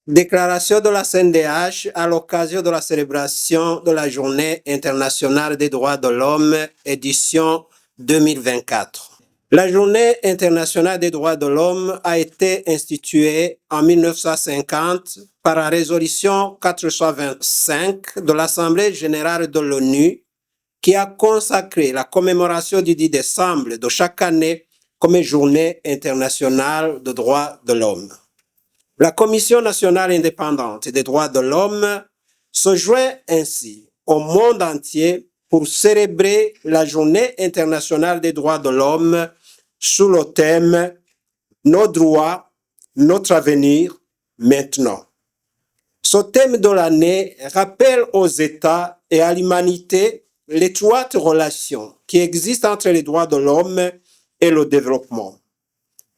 Déclaration de la CNDH à l'occasion de la célébration de la Journée internationale des droits de l'homme, édition 2024. La Journée internationale des droits de l'homme a été instituée en 1950 par la résolution 425 de l'Assemblée générale de l'ONU qui a consacré la commémoration du 10 décembre de chaque année comme Journée internationale des droits de l'homme. La Commission nationale indépendante des droits de l'homme se joint ainsi au monde entier pour célébrer la Journée internationale des droits de l'homme sous le thème « Nos droits, notre avenir, maintenant ». Ce thème de l'année rappelle aux États et à l'humanité l'étroite relation qui existe entre les droits de l'homme et le développement.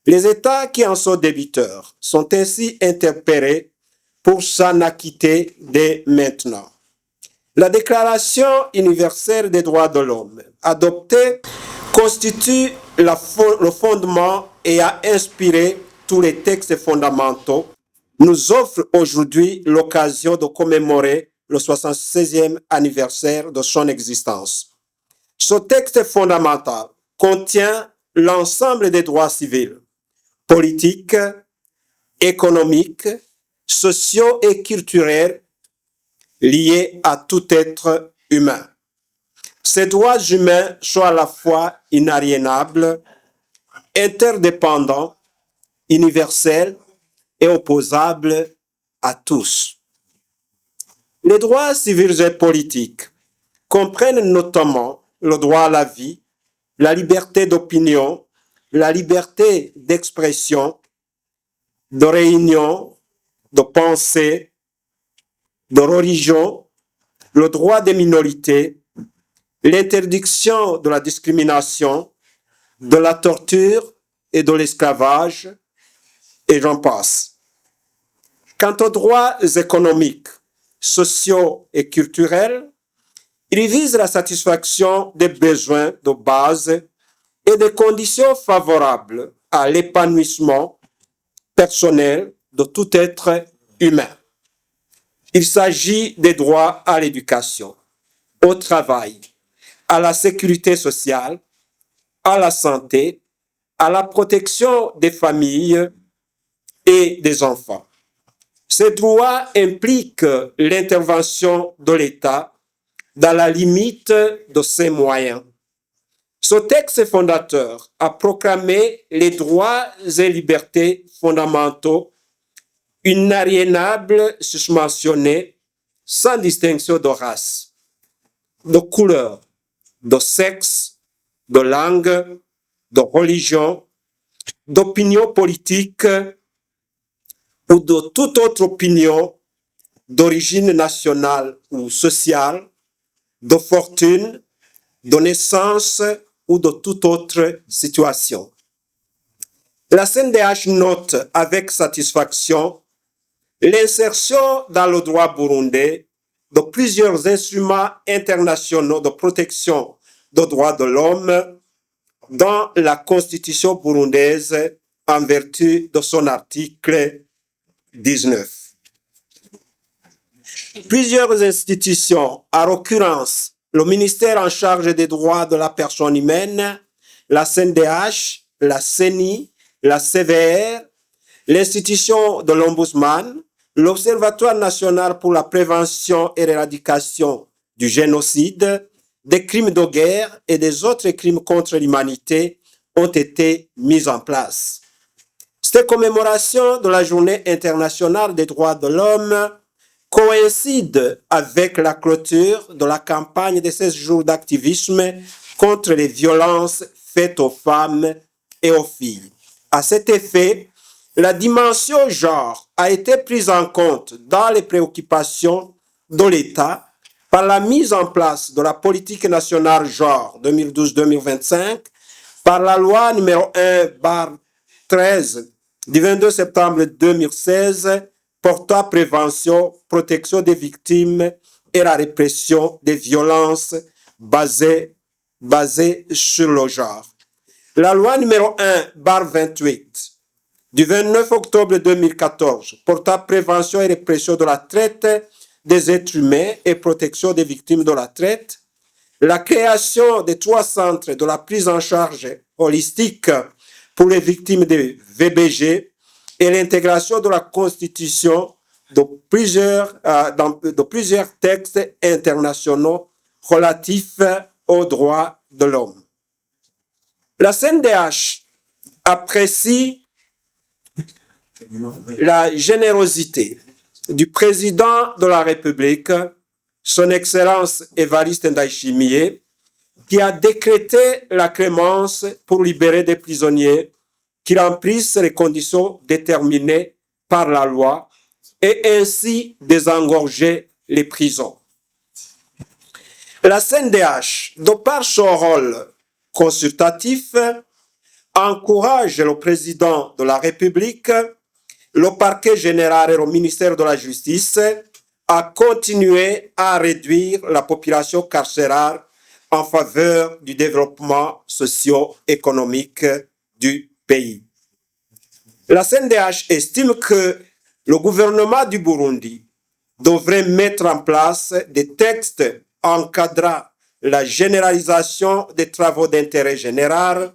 Les États qui en sont débiteurs sont ainsi interpellés pour s'en acquitter dès maintenant. La Déclaration universelle des droits de l'homme, adoptée, constitue le fondement et a inspiré tous les textes fondamentaux, nous offre aujourd'hui l'occasion de commémorer le 76e anniversaire de son existence. Ce texte fondamental contient l'ensemble des droits civils, politiques, économiques, sociaux et culturels liés à tout être humain. Ces droits humains sont à la fois inaliénables, interdépendants, universels et opposables à tous. Les droits civils et politiques comprennent notamment le droit à la vie, la liberté d'opinion, la liberté d'expression, de réunion, de pensée, de religion, le droit des minorités, l'interdiction de la discrimination, de la torture et de l'esclavage, et j'en passe. Quant aux droits économiques, sociaux et culturels, ils visent la satisfaction des besoins de base et des conditions favorables à l'épanouissement personnel de tout être humain. Il s'agit des droits à l'éducation, au travail, à la sécurité sociale, à la santé, à la protection des familles et des enfants. Ces droits impliquent l'intervention de l'État dans la limite de ses moyens. Ce texte fondateur a proclamé les droits et libertés fondamentaux inaliénables susmentionnés sans distinction de race, de couleur, de sexe, de langue, de religion, d'opinion politique ou de toute autre opinion d'origine nationale ou sociale, de fortune, de naissance ou de toute autre situation. La CNDH note avec satisfaction l'insertion dans le droit burundais de plusieurs instruments internationaux de protection des droits de l'homme dans la Constitution burundaise en vertu de son article 19. Plusieurs institutions, en l'occurrence le ministère en charge des droits de la personne humaine, la CNDH, la CENI, la CVR, l'institution de l'Ombudsman, l'Observatoire national pour la prévention et l'éradication du génocide, des crimes de guerre et des autres crimes contre l'humanité ont été mis en place. Cette commémoration de la Journée internationale des droits de l'homme coïncide avec la clôture de la campagne de 16 jours d'activisme contre les violences faites aux femmes et aux filles. À cet effet, la dimension genre a été prise en compte dans les préoccupations de l'État par la mise en place de la politique nationale genre 2012-2025, par la loi numéro 1/13 du 22 septembre 2016 portant prévention, protection des victimes et la répression des violences basées sur le genre. La loi numéro 1/28 du 29 octobre 2014 portant prévention et répression de la traite des êtres humains et protection des victimes de la traite, la création des 3 centres de la prise en charge holistique pour les victimes de VBG et l'intégration de la Constitution de plusieurs textes internationaux relatifs aux droits de l'homme. La CNDH apprécie la générosité du président de la République, son Excellence Évariste Ndayishimiye, qui a décrété la clémence pour libérer des prisonniers qui remplissent les conditions déterminées par la loi et ainsi désengorger les prisons. La CNDH, de par son rôle consultatif, encourage le président de la République, le parquet général et le ministère de la Justice à continuer à réduire la population carcérale en faveur du développement socio-économique du pays. La CNDH estime que le gouvernement du Burundi devrait mettre en place des textes encadrant la généralisation des travaux d'intérêt général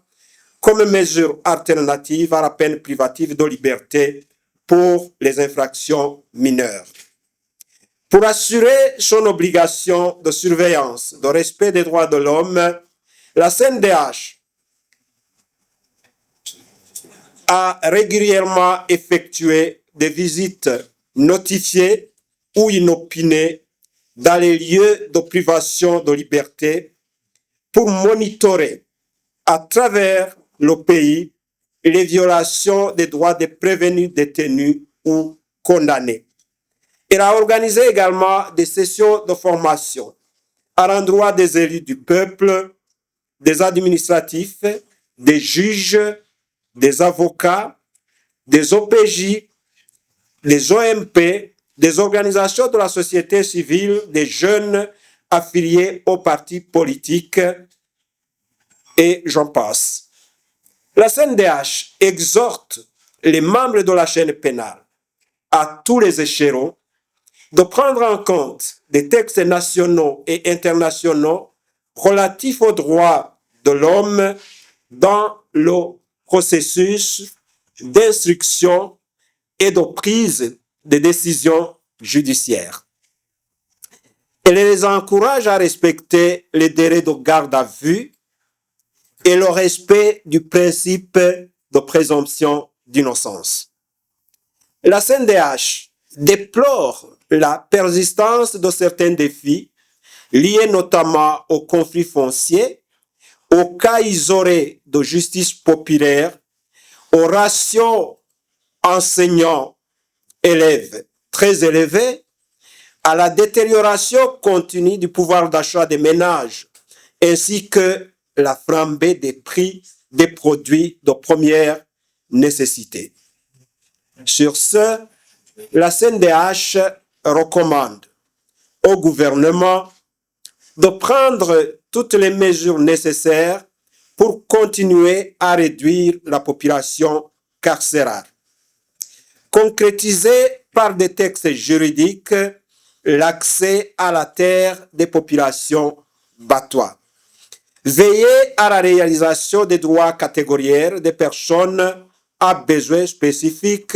comme mesure alternative à la peine privative de liberté pour les infractions mineures. Pour assurer son obligation de surveillance, de respect des droits de l'homme, la CNDH a régulièrement effectué des visites notifiées ou inopinées dans les lieux de privation de liberté pour monitorer à travers le pays les violations des droits des prévenus détenus ou condamnés. Il a organisé également des sessions de formation à l'endroit des élus du peuple, des administratifs, des juges, des avocats, des OPJ, des OMP, des organisations de la société civile, des jeunes affiliés aux partis politiques, et j'en passe. La CNDH exhorte les membres de la chaîne pénale à tous les échelons de prendre en compte des textes nationaux et internationaux relatifs aux droits de l'homme dans le processus d'instruction et de prise de décisions judiciaires. Elle les encourage à respecter les délais de garde à vue et le respect du principe de présomption d'innocence. La CNDH déplore la persistance de certains défis liés notamment aux conflits fonciers, aux cas isolés de justice populaire, aux ratios enseignants-élèves très élevés, à la détérioration continue du pouvoir d'achat des ménages, ainsi que la flambée des prix des produits de première nécessité. Sur ce, la CNDH recommande au gouvernement de prendre toutes les mesures nécessaires pour continuer à réduire la population carcérale. Concrétiser par des textes juridiques l'accès à la terre des populations battoies. Veiller à la réalisation des droits catégoriels des personnes à besoins spécifiques,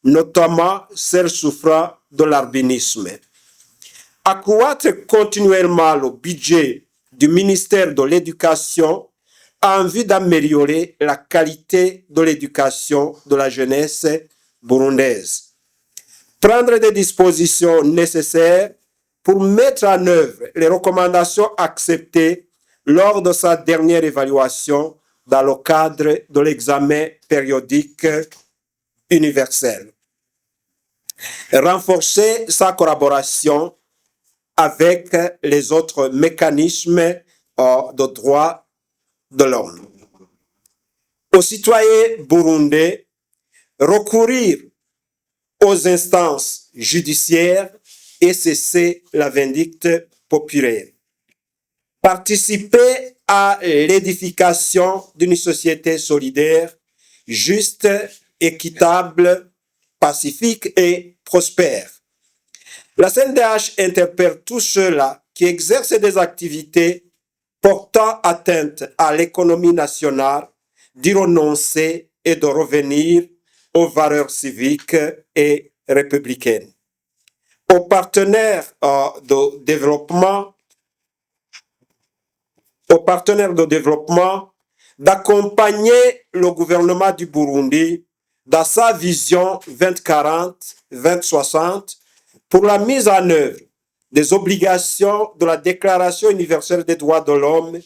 notamment celles souffrant de l'albinisme. Accroître continuellement le budget du ministère de l'Éducation en vue d'améliorer la qualité de l'éducation de la jeunesse burundaise. Prendre des dispositions nécessaires pour mettre en œuvre les recommandations acceptées lors de sa dernière évaluation dans le cadre de l'examen périodique universel. Renforcer sa collaboration avec les autres mécanismes de droits de l'homme. Aux citoyens burundais, recourir aux instances judiciaires et cesser la vindicte populaire. Participer à l'édification d'une société solidaire, juste équitable, pacifique et prospère. La CNDH interpelle tous ceux-là qui exercent des activités portant atteinte à l'économie nationale d'y renoncer et de revenir aux valeurs civiques et républicaines. Aux partenaires de développement, d'accompagner le gouvernement du Burundi dans sa vision 2040-2060 pour la mise en œuvre des obligations de la Déclaration universelle des droits de l'homme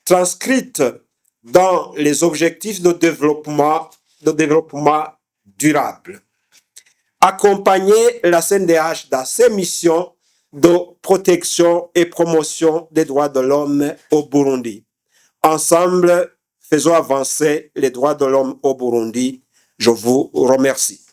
transcrites dans les objectifs de développement durable. Accompagner la CNDH dans ses missions de protection et promotion des droits de l'homme au Burundi. Ensemble, faisons avancer les droits de l'homme au Burundi. Je vous remercie.